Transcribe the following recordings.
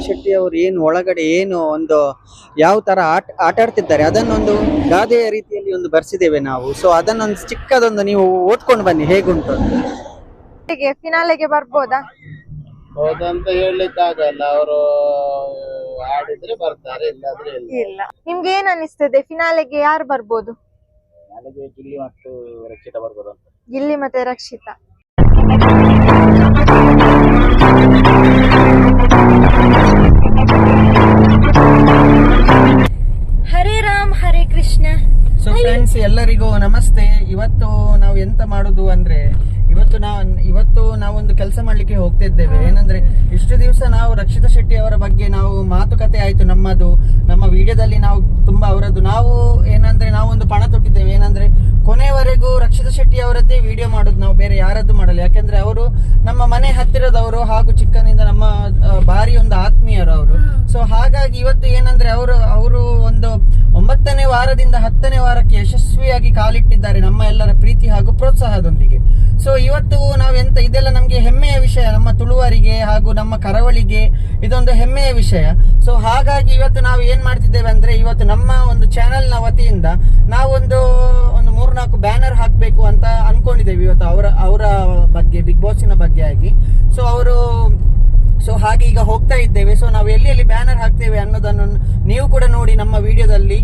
ಶೆಟ್ಟಿ ಅವರು ಏನು ಒಳಗಡೆ ಏನು ಒಂದು ಯಾವ ತರ ಆಟ ಆಡ್ತಿದ್ದಾರೆ ಅದನ್ನೊಂದು ಗಾದೆಯ ರೀತಿಯಲ್ಲಿ ಒಂದು ಬರ್ಸಿದ್ದೇವೆ ನಾವು. ಸೊ ಅದನ್ನೊಂದು ಚಿಕ್ಕದೊಂದು ನೀವು ಓದ್ಕೊಂಡು ಬನ್ನಿ ಹೇಗುಂಟು. ಫಿನಾಲೆಗೆ ಬರ್ಬೋದಾ? ಹೌದಂತ ಹೇಳಲಿಕ್ಕಾಗಲ್ಲ, ಅವರು ಆಡಿದ್ರೆ ಬರ್ತಾರೆ, ಇಲ್ಲಾದ್ರೆ ಇಲ್ಲ. ನಿಮ್ಗೆ ಏನ್ ಅನಿಸ್ತದೆ ಫಿನಾಲೆಗೆ ಯಾರು ಬರ್ಬೋದು? ಗಿಲ್ಲಿ ಮತ್ತು ರಕ್ಷಿತಾ ಬರ್ಬೋದು ಅಂತ. ಗಿಲ್ಲಿ ಮತ್ತೆ ರಕ್ಷಿತಾ. ಹರೇ ರಾಮ್ ಹರೇ ಕೃಷ್ಣ. ಸೊ ಫ್ರೆಂಡ್ಸ್, ಎಲ್ಲರಿಗೂ ನಮಸ್ತೆ. ಇವತ್ತು ನಾವು ಎಂತ ಮಾಡುದು ಅಂದ್ರೆ ಇವತ್ತು ನಾವೊಂದು ಕೆಲಸ ಮಾಡ್ಲಿಕ್ಕೆ ಹೋಗ್ತಿದ್ದೇವೆ. ಏನಂದ್ರೆ ಇಷ್ಟು ದಿವಸ ನಾವು ರಕ್ಷಿತಾ ಶೆಟ್ಟಿ ಅವರ ಬಗ್ಗೆ ನಾವು ಮಾತುಕತೆ ಆಯ್ತು, ನಮ್ಮ ವಿಡಿಯೋದಲ್ಲಿ ನಾವು ತುಂಬಾ ಅವರದ್ದು ನಾವು ಏನಂದ್ರೆ ನಾವೊಂದು ಪಣ ತೊಟ್ಟಿದ್ದೇವೆ. ಏನಂದ್ರೆ ಕೊನೆವರೆಗೂ ರಕ್ಷಿತಾ ಶೆಟ್ಟಿ ಅವರದ್ದೇ ವಿಡಿಯೋ ಮಾಡುದು, ನಾವು ಬೇರೆ ಯಾರದ್ದು ಮಾಡಲ್ಲ. ಯಾಕಂದ್ರೆ ಅವರು ನಮ್ಮ ಮನೆ ಹತ್ತಿರದವರು ಹಾಗೂ ಚಿಕ್ಕನಿಂದ ನಮ್ಮ ಭಾರಿ ಒಂದು ಆತ್ಮೀಯರು ಅವರು. ಸೊ ಹಾಗಾಗಿ ಇವತ್ತು ಏನಂದ್ರೆ ಅವರು ಒಂದು 9ನೇ ವಾರದಿಂದ 10ನೇ ವಾರಕ್ಕೆ ಯಶಸ್ವಿಯಾಗಿ ಕಾಲಿಟ್ಟಿದ್ದಾರೆ ನಮ್ಮ ಎಲ್ಲರ ಪ್ರೀತಿ ಹಾಗೂ ಪ್ರೋತ್ಸಾಹದೊಂದಿಗೆ. ಸೊ ಇವತ್ತು ನಾವೆಂತ ಇದೆಲ್ಲ ನಮ್ಗೆ ಹೆಮ್ಮೆಯ ವಿಷಯ, ನಮ್ಮ ತುಳುವರಿಗೆ ಹಾಗೂ ನಮ್ಮ ಕರಾವಳಿಗೆ ಇದೊಂದು ಹೆಮ್ಮೆಯ ವಿಷಯ. ಸೊ ಹಾಗಾಗಿ ಇವತ್ತು ನಾವು ಏನ್ ಮಾಡ್ತಿದ್ದೇವೆ ಅಂದ್ರೆ, ಇವತ್ತು ನಮ್ಮ ಒಂದು ಚಾನೆಲ್ ನ ವತಿಯಿಂದ ನಾವೊಂದು 3-4 ಬ್ಯಾನರ್ ಹಾಕ್ಬೇಕು ಅಂತ ಅನ್ಕೊಂಡಿದ್ದೇವೆ ಇವತ್ತು ಅವರ ಬಗ್ಗೆ, ಬಿಗ್ ಬಾಸಿನ ಬಗ್ಗೆ ಆಗಿ. ಸೊ ಹಾಗೆ ಈಗ ಹೋಗ್ತಾ ಇದ್ದೇವೆ. ಸೊ ನಾವು ಎಲ್ಲಿ ಬ್ಯಾನರ್ ಹಾಕ್ತೇವೆ ಅನ್ನೋದನ್ನು ನೀವು ಕೂಡ ನೋಡಿ ನಮ್ಮ ವಿಡಿಯೋದಲ್ಲಿ.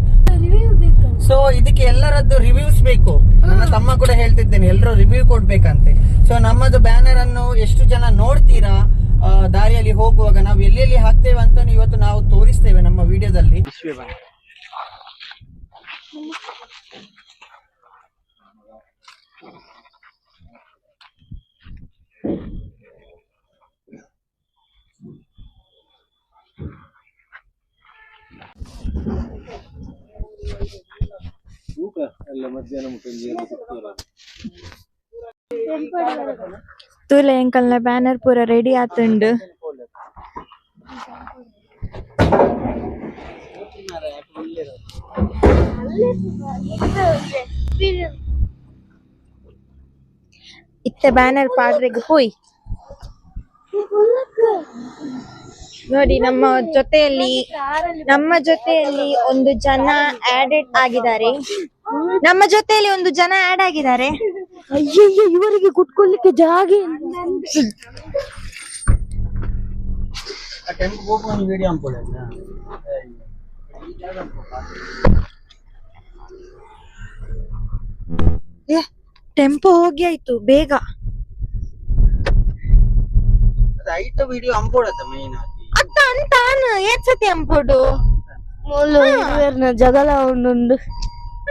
ಸೊ ಇದಕ್ಕೆ ಎಲ್ಲರದ್ದು ರಿವ್ಯೂಸ್ ಬೇಕು. ನನ್ನ ತಮ್ಮ ಕೂಡ ಹೇಳ್ತಿದ್ದೇನೆ, ಎಲ್ಲರೂ ರಿವ್ಯೂ ಕೊಡ್ಬೇಕಂತೆ. ಸೊ ನಮ್ಮದು ಬ್ಯಾನರ್ ಅನ್ನು ಎಷ್ಟು ಜನ ನೋಡ್ತೀರಾ ದಾರಿಯಲ್ಲಿ ಹೋಗುವಾಗ, ನಾವು ಎಲ್ಲಿ ಹಾಕ್ತೇವೆ ಅಂತ ಇವತ್ತು ನಾವು ತೋರಿಸ್ತೇವೆ ನಮ್ಮ ವಿಡಿಯೋದಲ್ಲಿ. ತೂಲೆ ಎಂಕಲ್ನ ಬ್ಯಾನರ್ ಪೂರ ರೆಡಿ ಆತುಂಡು. ಇತ್ತೆ ಬ್ಯಾನರ್ ಪಾಡ್ರೆಗ್ ಹೋಯ್ ನೋಡಿ. ನಮ್ಮ ಜೊತೆಯಲ್ಲಿ ಒಂದು ಜನ ಆಡ್ ಆಗಿದ್ದಾರೆ. ಅಯ್ಯಯ್ಯೋ, ಇವರಿಗೆ ಕುತ್ಕೊಳ್ಳಿಕ್ಕೆ ಜಾಗ ಟೆಂಪೋ ಹೋಗಿ ಆಯ್ತು ಬೇಗ. ವಿಡಿಯೋ ಅಂಬೋಡತ್ತ ಮೇನ್ ಅತ್ತ ಅಂತಾನು ಏನ್ ಸತಿ ಅಂಬೋಡು ಜಗಲ ಒಂದೊಂದು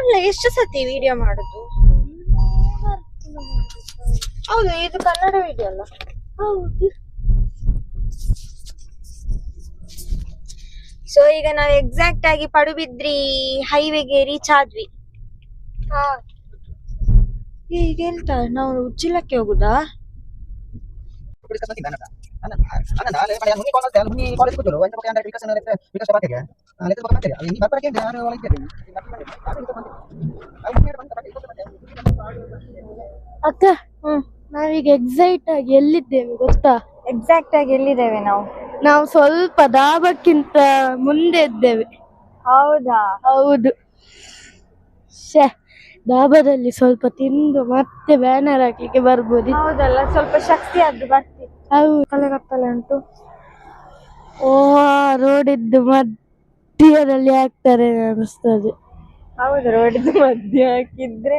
ಅಲ್ಲ. ಎಷ್ಟು ಸತಿ ವಿಡಿಯೋ ಮಾಡುದು? ಹೌದು, ಇದು ಕನ್ನಡ ವಿಡಿಯೋ ಅಲ್ಲ? ಹೌದು. ಸೊ ಈಗ ನಾವು ಎಕ್ಸಾಕ್ಟ್ ಆಗಿ ಪಡುಬಿದ್ರಿ ಹೈವೇಗೆ ರೀಚ್ ಆದ್ವಿ. ಈಗ ಹೇಳ್ತಾ ನಾವು ಉಚ್ಚಿಲಕ್ಕೆ ಹೋಗುದಾ? ಅಕ್ಕ, ನಾವೀಗ ಎಕ್ಸಾಕ್ಟ್ ಆಗಿ ಎಲ್ಲಿದ್ದೇವೆ ಗೊತ್ತಾ? ಎಕ್ಸಾಕ್ಟ್ ಆಗಿ ಎಲ್ಲಿದ್ದೇವೆ ನಾವು ಸ್ವಲ್ಪ ದಾಬಕ್ಕಿಂತ ಮುಂದೆ ಇದ್ದೇವೆ. ಹೌದಾ? ಹೌದು. ದಾಬದಲ್ಲಿ ಸ್ವಲ್ಪ ತಿಂದು ಮತ್ತೆ ಬ್ಯಾನರ್ ಹಾಕ್ಲಿಕ್ಕೆ ಬರ್ಬೋದು. ಹೌದಲ್ಲ, ಸ್ವಲ್ಪ ಶಕ್ತಿ ಆದ್ದು ಬರ್ತಿ. ಹೌದು. ಕತ್ತಲೆ ಉಂಟು. ರೋಡ್ ಇದ್ದು ಮಧ್ಯದಲ್ಲಿ ಹಾಕ್ತಾರೆ ಅನಿಸ್ತದೆ. ಹೌದು, ರೋಡ್ ಇದ್ದು ಮಧ್ಯ ಹಾಕಿದ್ರೆ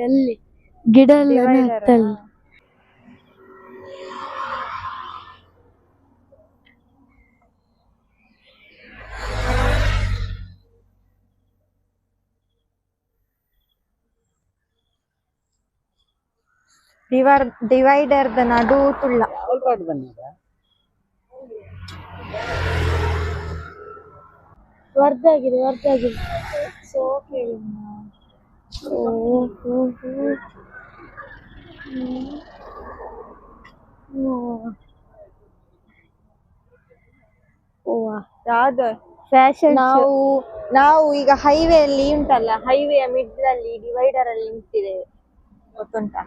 ಅಲ್ಲಿ ಗಿಡ ಎಲ್ಲ ನೆಟ್ಟಲ್ಲಿ. ಡಿವೈಡರ್ ನಡು ತುಳ್ಳ. ವರ್ಧಾಗಿದೆ. ಫ್ಯಾಷನ್. ನಾವು ಈಗ ಹೈವೇ ಅಲ್ಲಿ ಉಂಟಲ್ಲ, ಹೈವೇಯ ಮಿಡ್ಲ್ ಅಲ್ಲಿ ಡಿವೈಡರ್ ಅಲ್ಲಿ ನಿಂತಿದ್ದೇವೆ, ಗೊತ್ತುಂಟಾ?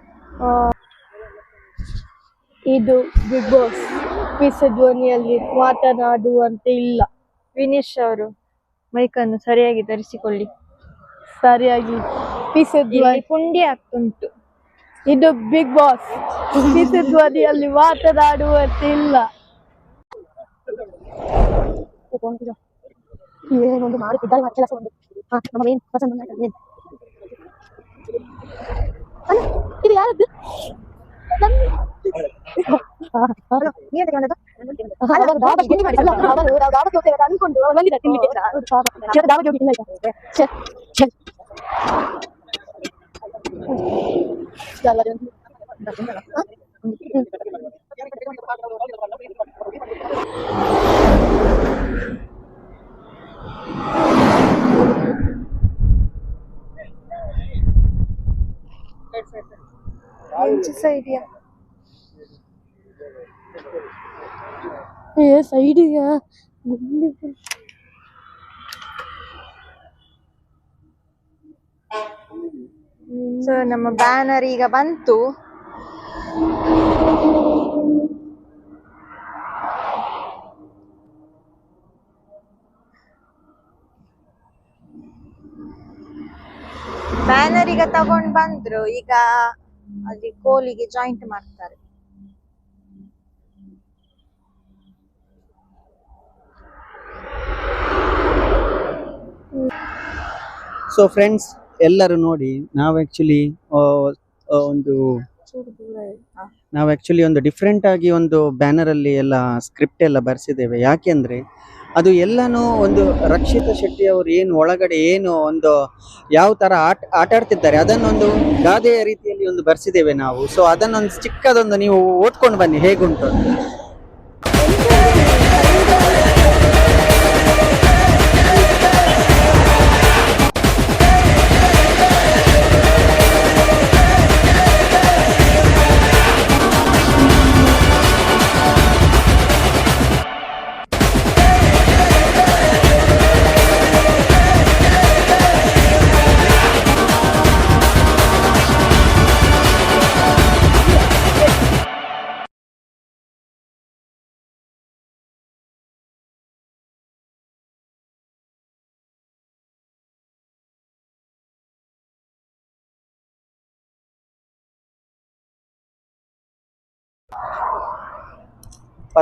ಇದು ಬಿಗ್ ಬಾಸ್. ಎಪ್ಪಿಸ ಧ್ವನಿಯಲ್ಲಿ ಮಾತನಾಡುವಂತೆ ಇಲ್ಲ. ವಿನೇಶ್ ಅವರು ಮೈಕನ್ನು ಸರಿಯಾಗಿ ಧರಿಸಿಕೊಳ್ಳಿ. ಸರಿಯಾಗಿ ಪಿಸ ಇಲ್ಲಿ ಧ್ವನಿ. ಪುಂಡಿ ಆಗ್ತುಂಟು. ಇದು ಬಿಗ್ ಬಾಸ್. ಪಿಸ ಧ್ವನಿಯಲ್ಲಿ ಮಾತನಾಡುವಂತೆ ಇಲ್ಲ. ಏನೊಂದು ಮಾಡುತ್ತಿದ್ದಾರೆ ಕೆಲಸ ಒಂದು. ಇದು ಯಾರದ್ದು? ಅನ್ಕೊಂಡು ಬಂದಿದ್ದ ತಿನ್ಲಿಕ್ಕೆ. ದಾವಕ್ಕೆ ಹೋಗಿ ಇದೆಯಾ? ಸೈಡಿಗೆ ಸೊ ನಮ್ಮ ಬ್ಯಾನರ್ ಈಗ ಬಂತು. ಬ್ಯಾನರ್ ಈಗ ತಗೊಂಡ್ ಬಂದ್ರು. ಈಗ ಅಲ್ಲಿ ಕೋಲಿಗೆ ಜಾಯಿಂಟ್ ಮಾಡ್ತಾರೆ. ಸೊ ಫ್ರೆಂಡ್ಸ್, ಎಲ್ಲರೂ ನೋಡಿ, ನಾವು ಆಕ್ಚುಲಿ ಒಂದು ಡಿಫ್ರೆಂಟ್ ಆಗಿ ಒಂದು ಬ್ಯಾನರ್ ಅಲ್ಲಿ ಎಲ್ಲ ಸ್ಕ್ರಿಪ್ಟ್ ಎಲ್ಲ ಬರ್ಸಿದ್ದೇವೆ. ಯಾಕೆಂದ್ರೆ ಅದು ಎಲ್ಲಾನು ಒಂದು ರಕ್ಷಿತಾ ಶೆಟ್ಟಿ ಅವರು ಏನು ಒಳಗಡೆ ಏನು ಒಂದು ಯಾವ ತರ ಆಟ ಆಡ್ತಿದ್ದಾರೆ ಅದನ್ನೊಂದು ಗಾದೆಯ ರೀತಿಯಲ್ಲಿ ಒಂದು ಬರ್ಸಿದ್ದೇವೆ ನಾವು. ಸೊ ಅದನ್ನೊಂದು ಚಿಕ್ಕದೊಂದು ನೀವು ಓದ್ಕೊಂಡು ಬನ್ನಿ ಹೇಗುಂಟು.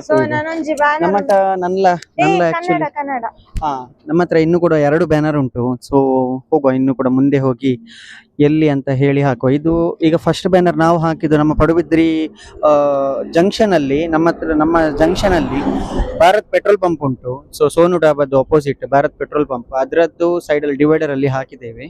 ಸೊ ನಾನೊಂಜಿ ನಮ್ಮ ಕನ್ನಡ ಕನ್ನಡ ನಮ್ಮ ಹತ್ರ ಇನ್ನು ಕೂಡ 2 ಬ್ಯಾನರ್ ಉಂಟು. ಸೊ ಹೋಗುವ, ಇನ್ನು ಕೂಡ ಮುಂದೆ ಹೋಗಿ ಎಲ್ಲಿ ಅಂತ ಹೇಳಿ ಹಾಕುವ. ಇದು ಈಗ ಫಸ್ಟ್ ಬ್ಯಾನರ್ ನಾವು ಹಾಕಿದ್ದು ನಮ್ಮ ಪಡುಬಿದ್ರಿ ಜಂಕ್ಷನ್ ಅಲ್ಲಿ. ನಮ್ಮ ಜಂಕ್ಷನ್ ಅಲ್ಲಿ ಭಾರತ್ ಪೆಟ್ರೋಲ್ ಪಂಪ್ ಉಂಟು. ಸೊ ಸೋನು ಡಾಬಾದ್ದು ಅಪೋಸಿಟ್ ಭಾರತ್ ಪೆಟ್ರೋಲ್ ಪಂಪ್, ಅದರದ್ದು ಸೈಡ್ ಅಲ್ಲಿ ಡಿವೈಡರ್ ಅಲ್ಲಿ ಹಾಕಿದ್ದೇವೆ.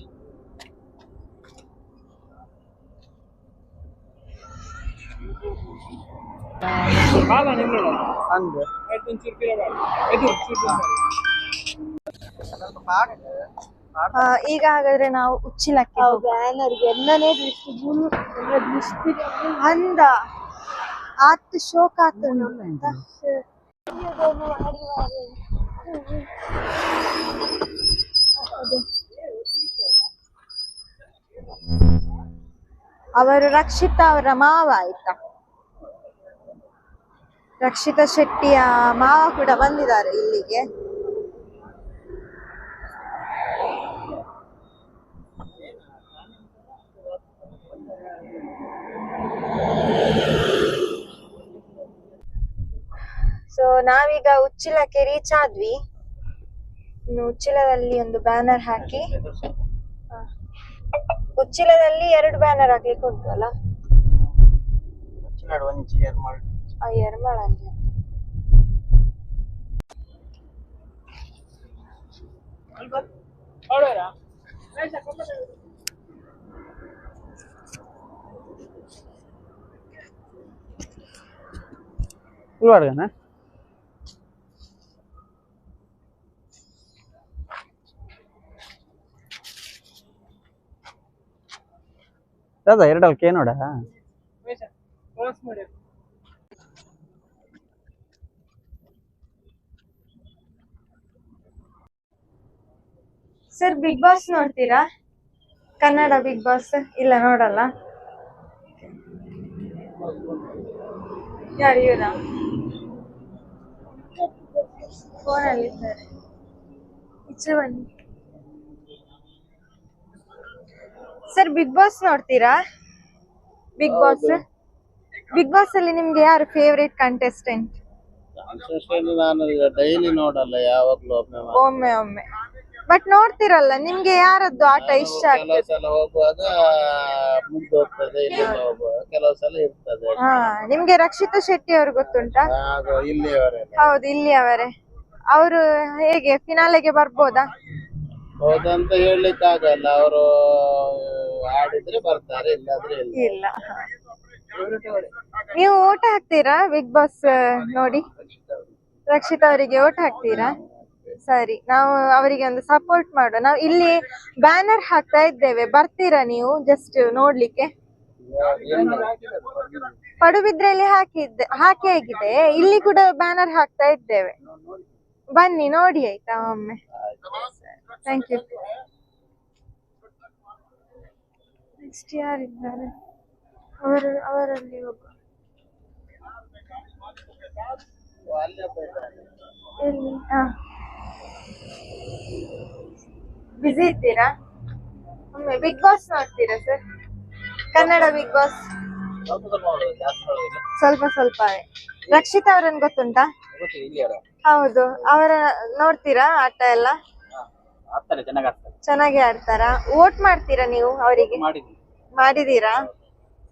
ಈಗ ಹಾಗಾದ್ರೆ ನಾವು ಉಚ್ಚಿಲಕ್ಕೆ ಬ್ಯಾನರ್ ಎಲ್ಲನೇ ಅಂದ ಆತ್ ಶೋಕ ಆತ. ಅವರು ರಕ್ಷಿತಾ ಅವರ ಮಾವ ಆಯ್ತಾ. ರಕ್ಷಿತಾ ಶೆಟ್ಟಿಯ ಮಾವ ಕೂಡ ಬಂದಿದ್ದಾರೆ ಇಲ್ಲಿಗೆ. ಸೊ ನಾವೀಗ ಉಚ್ಚಿಲಕ್ಕೆ ರೀಚ್ ಆದ್ವಿ. ಇನ್ನು ಉಚ್ಚಿಲದಲ್ಲಿ ಒಂದು ಬ್ಯಾನರ್ ಹಾಕಿ, ಉಚ್ಚಿಲದಲ್ಲಿ 2 ಬ್ಯಾನರ್ ಹಾಕ್ಲಿಕ್ಕೆ ಉಂಟು ಅಲ್ಲ. ಎರ್ಮಳಲ್ಲಿ ಉಳ್ವಾಡ್ಗನಾ ದಾದಾ 2 ಅಲ್ಕೆ ನೋಡ. ಸರ್ ಬಿಗ್ ಬಾಸ್ ನೋಡ್ತೀರಾ? Kannada big boss? ಇಲ್ಲ ನೋಡಲ್ಲ. ಯಾರು ಇವರ? ಫೋನಲ್ಲಿದ್ದಾರೆ. ಈಚೆ ಬನ್ನಿ ಸರ್. ಬಿಗ್ ಬಾಸ್ ನೋಡ್ತೀರಾ? ಬಿಗ್ ಬಾಸ್ ಅಲ್ಲಿ ನಿಮ್ಗೆ ಯಾರು ಫೇವ್ರೇಟ್ ಕಂಟೆಸ್ಟೆಂಟ್? ನಾನು ಡೈಲಿ ನೋಡಲ್ಲ, ಯಾವಾಗ್ಲೂ ಒಮ್ಮೆ ಬಟ್ ನೋಡ್ತಿರಲ್ಲ, ನಿಮ್ಗೆ ಯಾರದ್ದು ಆಟ ಇಷ್ಟ ಕೆಲವು ಆಗ್ತದೆ? ಸಲ ಹೋಗುವಾಗ ಮುಂದೆ ಹೋಗ್ತದೆ, ಇಲ್ಲಿಂದ ಹೋಗುವಾಗ ಕೆಲವು ಸಲ ಇರ್ತದೆ. ನಿಮ್ಗೆ ರಕ್ಷಿತಾ ಶೆಟ್ಟಿ ಅವ್ರು ಗೊತ್ತುಂಟಾ? ಆಗ ಇಲ್ಲಿಯವರೆಗೆ ಹೌದು, ಇಲ್ಲಿ ಅವರೇ. ಅವರು ಹೇಗೆ ಫಿನಾಲೆಗೆ ಬರ್ಬೋದಾ? ಹೌದಂತ ಹೇಳಲಿಕ್ಕೆ ಆಗಲ್ಲ. ಅವರು ಆಡಿದ್ರೆ ಬರ್ತಾರೆ, ಇಲ್ಲಾದ್ರೆ ಇಲ್ಲ. ನೀವು ಓಟ್ ಹಾಕ್ತೀರಾ ಬಿಗ್ ಬಾಸ್ ನೋಡಿ? ರಕ್ಷಿತಾ ಅವರಿಗೆ ಓಟ್ ಹಾಕ್ತೀರಾ? ಸರಿ, ನಾವು ಅವರಿಗೆ ಒಂದು ಸಪೋರ್ಟ್ ಮಾಡುವ. ನಾವು ಇಲ್ಲಿ ಬ್ಯಾನರ್ ಹಾಕ್ತಾ ಇದ್ದೇವೆ, ಬರ್ತೀರಾ ನೀವು ಜಸ್ಟ್ ನೋಡ್ಲಿಕ್ಕೆ? ಪಡುಬಿದ್ರೆಯಲ್ಲಿ ಹಾಕಿ ಆಗಿದೆ. ಇಲ್ಲಿ ಕೂಡ ಬ್ಯಾನರ್ ಹಾಕ್ತಾ ಇದ್ದೇವೆ, ಬನ್ನಿ ನೋಡಿ ಆಯ್ತಾ ಒಮ್ಮೆ. Thank you. ನೆಕ್ಸ್ಟ್ ಯಾರಿದ್ದಾರೆ? ಅವರಲ್ಲಿ ಒಬ್ಬ ಎಲ್ಲಿ? ಬಿಸಿ ಇದ್ದೀರಾ? ಒಮ್ಮೆ ಬಿಗ್ ಬಾಸ್ ನೋಡ್ತೀರಾ ಸರ್? ಕನ್ನಡ ಬಿಗ್ ಬಾಸ್ ಸ್ವಲ್ಪವೇ. ರಕ್ಷಿತಾ ಅವರನ್ನು ಗೊತ್ತುಂಟಾ? ಹೌದು, ಅವರ ನೋಡ್ತೀರಾ ಆಟ ಎಲ್ಲ? ಚೆನ್ನಾಗಿ ಆಡ್ತಾರಾ? ವೋಟ್ ಮಾಡ್ತೀರಾ ನೀವು ಅವರಿಗೆ? ಮಾಡಿದೀರಾ?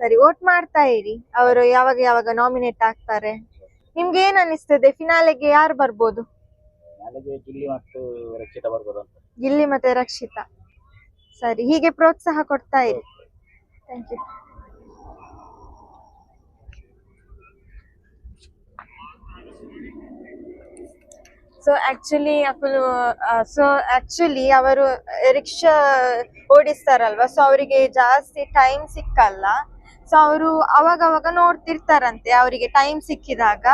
ಸರಿ, ವೋಟ್ ಮಾಡ್ತಾ ಇರಿ. ಅವರು ಯಾವಾಗ ನಾಮಿನೇಟ್ ಆಗ್ತಾರೆ. ನಿಮ್ಗೆ ಏನ್ ಅನಿಸ್ತದೆ, ಫಿನಾಲೆಗೆ ಯಾರು ಬರ್ಬೋದು? ಗಿಲ್ಲಿ ಮತ್ತೆ ರಕ್ಷಿತಾ. ಸರಿ, ಹೀಗೆ ಪ್ರೋತ್ಸಾಹ ಕೊಡ್ತಾ ಇರಿ. Thank you. ಸೊ ಆಕ್ಚುಲಿ ಅವರು ರಿಕ್ಷಾ ಓಡಿಸ್ತಾರಲ್ವಾ, ಸೊ ಅವರಿಗೆ ಜಾಸ್ತಿ ಟೈಮ್ ಸಿಕ್ಕಲ್ಲ. ಸೊ ಅವರು ಅವಾಗ ನೋಡ್ತಿರ್ತಾರಂತೆ ಅವರಿಗೆ ಟೈಮ್ ಸಿಕ್ಕಿದಾಗ.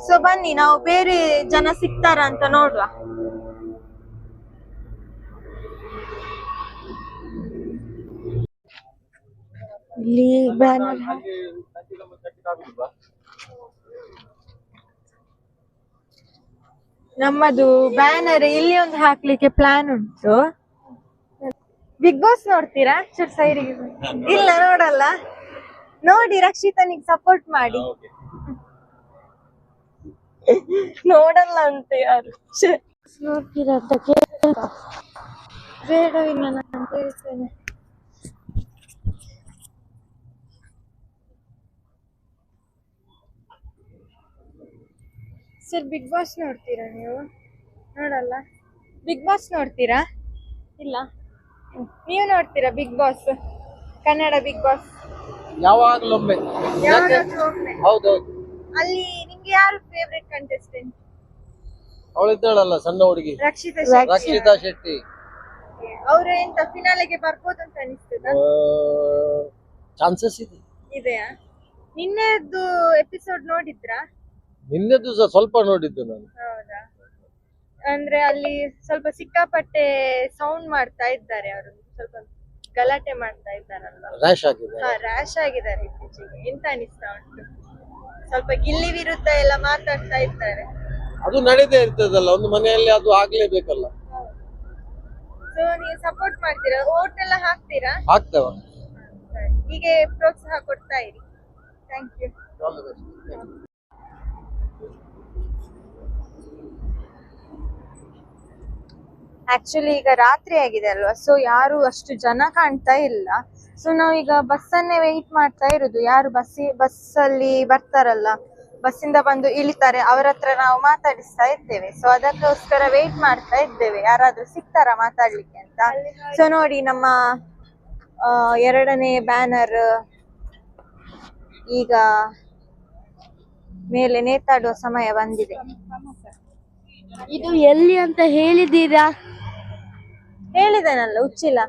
ಸೊ ಬನ್ನಿ, ನಾವು ಬೇರೆ ಜನ ಸಿಗ್ತಾರ ಅಂತ ನೋಡುವ. ಇಲ್ಲಿ ಬ್ಯಾನರ್ ನಮ್ಮದು ಬ್ಯಾನರ್ ಇಲ್ಲಿ ಒಂದು ಹಾಕ್ಲಿಕ್ಕೆ ಪ್ಲಾನ್ ಉಂಟು. ಬಿಗ್ ಬಾಸ್ ನೋಡ್ತೀರಾ? ಚೂರ್ ಸೈಡಿಗೆ ಇಲ್ಲ, ನೋಡಲ್ಲ. ನೋಡಿ, ರಕ್ಷಿತನಿಗೆ ಸಪೋರ್ಟ್ ಮಾಡಿ. ನೋಡಲ್ಲ ಅಂತ ಯಾರು ನೋಡ್ತೀರಾ ಅಂತ ಕೇಳ. ಬೇಡವಿಲ್ಲ, ನಾನು ಕೇಳ್ತೇನೆ. ಸರ್, ಬಿಗ್ ಬಾಸ್ ನೋಡ್ತೀರಾ ನೀವು? ನೋಡಲ್ಲ. ಬಿಗ್ ಬಾಸ್ ನೋಡ್ತೀರಾ? ಇಲ್ಲ. ನೀವು ನೋಡ್ತೀರಾ big Boss? Kannada big Boss ಯಾವಾಗ್ಲೊಮ್ಮೆ. ಹೌದೌದು. ಅಲ್ಲಿ ನಿಮ್ಗೆ ಯಾರು ಫೇವ್ರೆಟ್ ಕಂಟೆಸ್ಟೆಂಟ್? ಅವಳಿದ್ದಾಳಲ್ಲ ಸಣ್ಣ ಹುಡುಗಿ, ರಕ್ಷಿತಾ ಶೆಟ್ಟಿ. ಅವರು ಎಂತ ಫಿನಾಲೆಗೆ ಬರ್ಬೋದು ಅಂತ ಅನಿಸ್ತದ? ಚಾನ್ಸಸ್ ಇದೆಯಾ? ನಿನ್ನೆದ್ದು ಎಪಿಸೋಡ್ ನೋಡಿದ್ರಾ? ನಿನ್ನೆದು ಸಹ ಸ್ವಲ್ಪ ನೋಡಿದ್ದು ನಾನು. ಹೌದಾ? ಅಂದ್ರೆ ಅಲ್ಲಿ ಸ್ವಲ್ಪ ಸಿಕ್ಕಾಪಟ್ಟೆ ಸೌಂಡ್ ಮಾಡ್ತಾ ಇದ್ದಾರೆ, ಅವರು ಸ್ವಲ್ಪ ಗಲಾಟೆ ಮಾಡ್ತಾ ಇದ್ದಾರಲ್ವಾ? ರ್ಯಾಶ್ ಆಗಿದ್ದಾರೆ ಇತ್ತೀಚೆಗೆ. ಎಂತ ಅನಿಸ್ತಾ ಉಂಟು? ಸ್ವಲ್ಪ ಗಿಲ್ಲಿ ವಿರುದ್ಧ ಎಲ್ಲ ಮಾತಾಡ್ತಾ ಇದ್ದಾರೆ. ಅದು ನಡೆದೇ ಇರ್ತದಲ್ಲ, ಒಂದು ಮನೆಯಲ್ಲಿ ಅದು ಆಗ್ಲೇಬೇಕಲ್ಲ. ಸೊ ನೀವು ಸಪೋರ್ಟ್ ಮಾಡ್ತೀರಾ? ವೋಟ್ ಎಲ್ಲ ಹಾಕ್ತೀರಾ? ಆಗ್ತವ. ಹೀಗೆ ಪ್ರೋತ್ಸಾಹ ಕೊಡ್ತಾ ಇರಿ. Thank you. ಆಕ್ಚುಲಿ ಈಗ ರಾತ್ರಿ ಆಗಿದೆ ಅಲ್ವಾ, ಸೊ ಯಾರು ಅಷ್ಟು ಜನ ಕಾಣ್ತಾ ಇಲ್ಲ. ಸೊ ನಾವೀಗ ಬಸ್ಸನ್ನೇ ವೆಯ್ಟ್ ಮಾಡ್ತಾ ಇರುದು. ಯಾರು ಬಸ್ಸಲ್ಲಿ ಬರ್ತಾರಲ್ಲ, ಬಸ್ಸಿಂದ ಬಂದು ಇಳಿತಾರೆ, ಅವರ ಹತ್ರ ನಾವು ಮಾತಾಡಿಸ್ತಾ ಇದ್ದೇವೆ. ಸೊ ಅದಕ್ಕೋಸ್ಕರ ವೆಯ್ಟ್ ಮಾಡ್ತಾ ಇದ್ದೇವೆ, ಯಾರಾದ್ರೂ ಸಿಗ್ತಾರಾ ಮಾತಾಡ್ಲಿಕ್ಕೆ ಅಂತ. ಸೊ ನೋಡಿ, ನಮ್ಮ 2ನೇ ಬ್ಯಾನರ್ ಈಗ ಮೇಲೆ ನೇತಾಡುವ ಸಮಯ ಬಂದಿದೆ. ಇದು ಎಲ್ಲಿ ಅಂತ ಹೇಳಿದ್ದೀರಾ? ಹೇಳಿದನಲ್ಲ, ಉಚ್ಚಿಲ.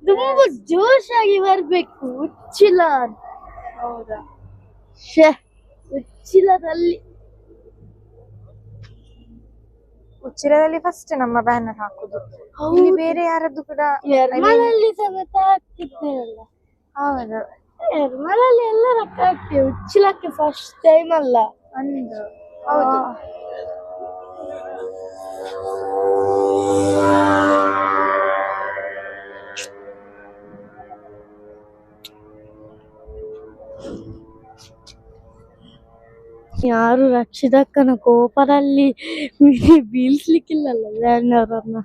ತುಂಬಾ ಜೋಶಾಗಿ ಬರ್ಬೇಕು. ಉಚ್ಚಿಲ. ಹೌದಾ? ಉಚ್ಚಿಲದಲ್ಲಿ ಫಸ್ಟ್ ನಮ್ಮ ಬ್ಯಾನರ್ ಹಾಕುದು. ಇಲ್ಲಿ ಬೇರೆ ಯಾರದ್ದು ಕೂಡ ನಿರ್ಮಲಲ್ಲಿ ಸಮೇತ ಹಾಕ್ತಿದ್ದೇನಲ್ಲ. ಹೌದು, ನಿರ್ಮಲಲ್ಲಿ ಎಲ್ಲ ಹಾಕ್ತೇವೆ. ಉಚ್ಚಿಲಕ್ಕೆ ಫಸ್ಟ್ ಟೈಮ್ ಅಲ್ಲ. ಅಂದು ಹೌದು. ಯಾರು ರಕ್ಷಿತಕ್ಕನ ಕೋಪರಲ್ಲಿ ಬೀಳ್ಸ್ಲಿಕ್ಕಿಲ್ಲಲ್ಲ ಬ್ಯಾನರನ್ನ.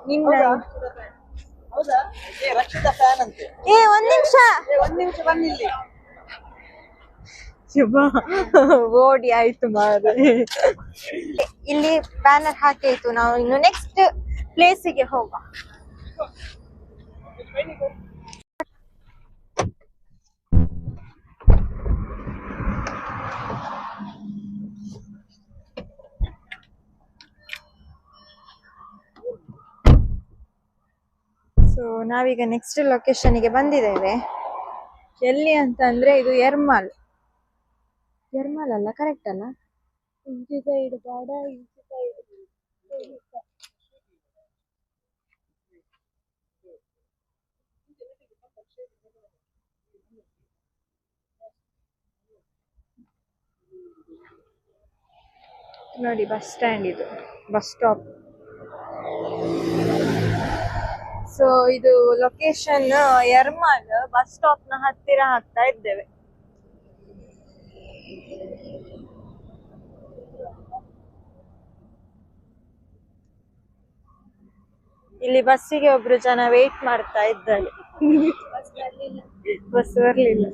ನಿನ್ನ ಹೌದಾ? ರಕ್ಷಿತ ಫ್ಯಾನ್ ಅಂತೆ. ಒಂದ್ ನಿಮಿಷ ಒಂದ್ ನಿಮಿಷ ಬನ್ನಿಲ್ಲಿ. ಓಡಿ ಆಯ್ತು ಮಾರೆ. ಇಲ್ಲಿ ಬ್ಯಾನರ್ ಹಾಕಾಯ್ತು, ನಾವು ಇನ್ನು ನೆಕ್ಸ್ಟ್ ಪ್ಲೇಸಿಗೆ ಹೋಗುವ. ಸೊ ನಾವೀಗ ನೆಕ್ಸ್ಟ್ ಲೊಕೇಶನ್ಗೆ ಬಂದಿದ್ದೇವೆ. ಎಲ್ಲಿ ಅಂತ ಅಂದ್ರೆ ಇದು ಎರ್ಮಾಲ್ ಅಲ್ಲ, ಕರೆಕ್ಟ್ ಅಲ್ಲ? ಇಂಚಿ ಸೈಡ್ ಬೇಡ, ಇಂಚಿ ಸೈಡ್ ನೋಡಿ ಬಸ್ ಸ್ಟ್ಯಾಂಡ್, ಇದು ಬಸ್ ಸ್ಟಾಪ್. ಸೊ ಇದು ಲೊಕೇಶನ್ ಎರ್ಮಾಲ್ ಬಸ್ ಸ್ಟಾಪ್ ನ ಹತ್ತಿರ ಹಾಕ್ತಾ ಇದ್ದೇವೆ. ಇಲ್ಲಿ ಬಸ್ಸಿಗೆ ಒಬ್ರು ಜನ ವೇಟ್ ಮಾಡ್ತಾ ಇದ್ದಾರೆ. ಬಸ್ ಬರ್ಲಿಲ್ಲ.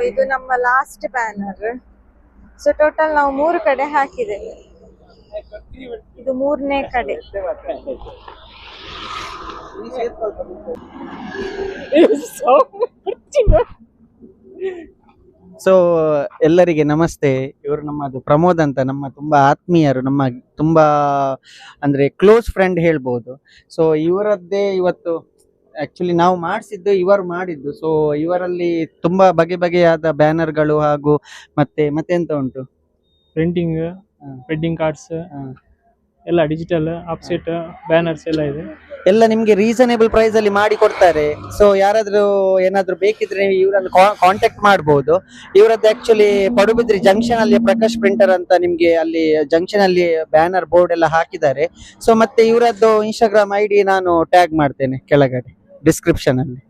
ಇದು ನಮ್ಮ ಲಾಸ್ಟ್ ಬ್ಯಾನರ್. ಸೊ ಟೋಟಲ್ ನಾವು 3 ಕಡೆ ಹಾಕಿದ್ದೇವೆ. ಇದು 3ನೇ ಕಡೆ. ಸೊ ಎಲ್ಲರಿಗೆ ನಮಸ್ತೆ. ಇವರು ನಮ್ಮದು ಪ್ರಮೋದ್ ಅಂತ, ನಮ್ಮ ತುಂಬಾ ಆತ್ಮೀಯರು, ನಮ್ಮ ತುಂಬಾ ಅಂದ್ರೆ ಕ್ಲೋಸ್ ಫ್ರೆಂಡ್ ಹೇಳ್ಬೋದು. ಸೊ ಇವರದ್ದೇ ಇವತ್ತು ಆಕ್ಚುಲಿ ನಾವು ಮಾಡಿಸಿದ್ದು, ಇವರು ಮಾಡಿದ್ದು. ಸೊ ಇವರಲ್ಲಿ ತುಂಬಾ ಬಗೆಯಾದ ಬ್ಯಾನರ್ಗಳು ಹಾಗೂ ಮತ್ತೆ ಎಂತ ಉಂಟು, ಪ್ರಿಂಟಿಂಗ್, ವೆಡ್ಡಿಂಗ್ ಕಾರ್ಡ್ಸ್ ಎಲ್ಲ ಡಿಜಿಟಲ್ ಆಫ್ಸೆಟ್ ಬ್ಯಾನರ್ಸ್ ಎಲ್ಲ ಇದೆ. ಎಲ್ಲ ನಿಮ್ಗೆ ರೀಸನೇಬಲ್ ಪ್ರೈಸ್ ಅಲ್ಲಿ ಮಾಡಿ ಕೊಡ್ತಾರೆ. ಸೊ ಯಾರಾದ್ರೂ ಏನಾದ್ರೂ ಬೇಕಿದ್ರೆ ನೀವು ಇವರನ್ನು ಕಾಂಟ್ಯಾಕ್ಟ್ ಮಾಡಬಹುದು. ಇವರದ್ದು ಆಕ್ಚುಲಿ ಪಡುಬಿದ್ರಿ ಜಂಕ್ಷನ್ ಅಲ್ಲಿ ಪ್ರಕಾಶ್ ಪ್ರಿಂಟರ್ ಅಂತ ನಿಮ್ಗೆ ಅಲ್ಲಿ ಜಂಕ್ಷನ್ ಅಲ್ಲಿ ಬ್ಯಾನರ್ ಬೋರ್ಡ್ ಎಲ್ಲ ಹಾಕಿದ್ದಾರೆ. ಸೊ ಮತ್ತೆ ಇವರದ್ದು ಇನ್ಸ್ಟಾಗ್ರಾಮ್ ID ನಾನು ಟ್ಯಾಗ್ ಮಾಡ್ತೇನೆ ಕೆಳಗಡೆ ಡಿಸ್ಕ್ರಿಪ್ಷನ್ ಅಲ್ಲಿ.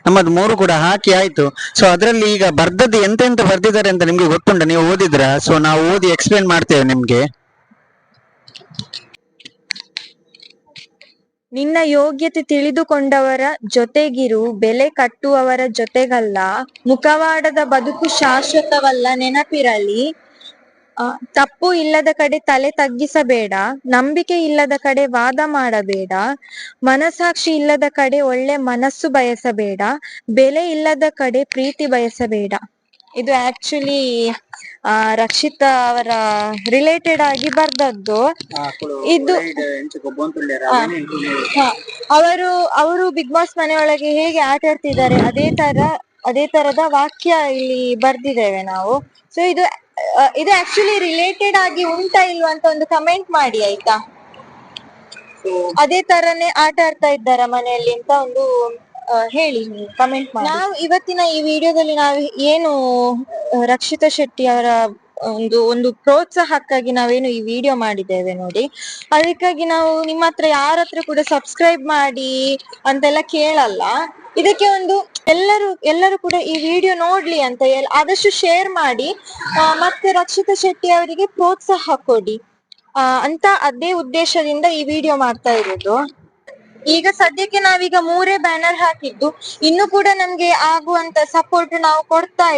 ನಮ್ಮದು 3 ಕೂಡ ಹಾಕಿ ಆಯ್ತು. ಸೊ ಅದರಲ್ಲಿ ಈಗ ಬರ್ದದ್ದು ಎಂತೆಂತ ಬರ್ದಿದ್ದಾರೆ ಅಂತ ನಿಮ್ಗೆ ಗೊತ್ತುಂಟ? ನೀವು ಓದಿದ್ರ? ಸೊ ನಾವು ಓದಿ ಎಕ್ಸ್ಪ್ಲೇನ್ ಮಾಡ್ತೇವೆ ನಿಮ್ಗೆ. ನಿನ್ನ ಯೋಗ್ಯತೆ ತಿಳಿದುಕೊಂಡವರ ಜೊತೆಗಿರು, ಬೆಲೆ ಕಟ್ಟುವವರ ಜೊತೆಗಲ್ಲ. ಮುಖವಾಡದ ಬದುಕು ಶಾಶ್ವತವಲ್ಲ, ನೆನಪಿರಲಿ. ತಪ್ಪು ಇಲ್ಲದ ಕಡೆ ತಲೆ ತಗ್ಗಿಸಬೇಡ, ನಂಬಿಕೆ ಇಲ್ಲದ ಕಡೆ ವಾದ ಮಾಡಬೇಡ, ಮನಸಾಕ್ಷಿ ಇಲ್ಲದ ಕಡೆ ಒಳ್ಳೆ ಮನಸ್ಸು ಬಯಸಬೇಡ, ಬೆಲೆ ಇಲ್ಲದ ಕಡೆ ಪ್ರೀತಿ ಬಯಸಬೇಡ. ಇದು ಆಕ್ಚುಲಿ ರಕ್ಷಿತಾ ಅವರ ರಿಲೇಟೆಡ್ ಆಗಿ ಬರ್ದದ್ದು. ಇದು ಅವರು ಬಿಗ್ ಬಾಸ್ ಮನೆಯೊಳಗೆ ಹೇಗೆ ಆಟ ಆಡ್ತಿದ್ದಾರೆ ಅದೇ ತರದ ವಾಕ್ಯ ಇಲ್ಲಿ ಬರ್ದಿದ್ದೇವೆ ನಾವು. ಸೊ ಇದು ಆಕ್ಚುಲಿ ರಿಲೇಟೆಡ್ ಆಗಿ ಉಂಟಾ ಇಲ್ವಾ ಅಂತ ಒಂದು ಕಮೆಂಟ್ ಮಾಡಿ ಆಯ್ತಾ. ಅದೇ ತರನೇ ಆಟ ಆಡ್ತಾ ಇದ್ದಾರ ಮನೆಯಲ್ಲಿ ಅಂತ ಒಂದು ಹೇಳಿ, ಕಮೆಂಟ್ ಮಾಡಿ. ನಾವು ಇವತ್ತಿನ ಈ ವಿಡಿಯೋದಲ್ಲಿ ನಾವು ಏನು ರಕ್ಷಿತಾ ಶೆಟ್ಟಿ ಅವರ ಒಂದು ಪ್ರೋತ್ಸಾಹಕ್ಕಾಗಿ ನಾವೇನು ಈ ವಿಡಿಯೋ ಮಾಡಿದ್ದೇವೆ ನೋಡಿ. ಅದಕ್ಕಾಗಿ ನಾವು ನಿಮ್ಮ ಹತ್ರ ಯಾರ ಹತ್ರ ಕೂಡ ಸಬ್ಸ್ಕ್ರೈಬ್ ಮಾಡಿ ಅಂತೆಲ್ಲ ಕೇಳಲ್ಲ. ಇದಕ್ಕೆ ಒಂದು ಎಲ್ಲರೂ ಕೂಡ ಈ ವಿಡಿಯೋ ನೋಡ್ಲಿ ಅಂತ ಆದಷ್ಟು ಶೇರ್ ಮಾಡಿ, ಮತ್ತೆ ರಕ್ಷಿತಾ ಶೆಟ್ಟಿ ಅವರಿಗೆ ಪ್ರೋತ್ಸಾಹ ಕೊಡಿ ಅಂತ ಅದೇ ಉದ್ದೇಶದಿಂದ ಈ ವಿಡಿಯೋ ಮಾಡ್ತಾ ಇರೋದು. ಈಗ ಸದ್ಯಕ್ಕೆ ನಾವೀಗ 3 ಬ್ಯಾನರ್ ಹಾಕಿದ್ದು, ಇನ್ನು ಕೂಡ ನಮ್ಗೆ ಆಗುವಂತ ಸಪೋರ್ಟ್ ನಾವು ಕೊಡ್ತಾ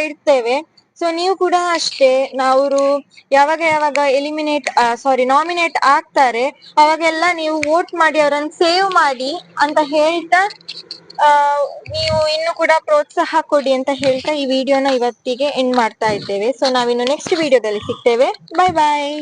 ಇರ್ತೇವೆ. ಸೊ ನೀವು ಕೂಡ ಅಷ್ಟೇ, ಅವರು ಯಾವಾಗ ನಾಮಿನೇಟ್ ಆಗ್ತಾರೆ ಅವಾಗೆಲ್ಲ ನೀವು ವೋಟ್ ಮಾಡಿ ಅವರನ್ನು ಸೇವ್ ಮಾಡಿ ಅಂತ ಹೇಳ್ತಾ ನೀವು ಇನ್ನು ಕೂಡ ಪ್ರೋತ್ಸಾಹ ಕೊಡಿ ಅಂತ ಹೇಳ್ತಾ ಈ ವಿಡಿಯೋನ ಇವತ್ತಿಗೆ ಎಂಡ್ ಮಾಡ್ತಾ ಇದ್ದೇವೆ. ಸೊ ನಾವಿನ್ನು ನೆಕ್ಸ್ಟ್ ವಿಡಿಯೋದಲ್ಲಿ ಸಿಗ್ತೇವೆ. ಬಾಯ್ ಬಾಯ್.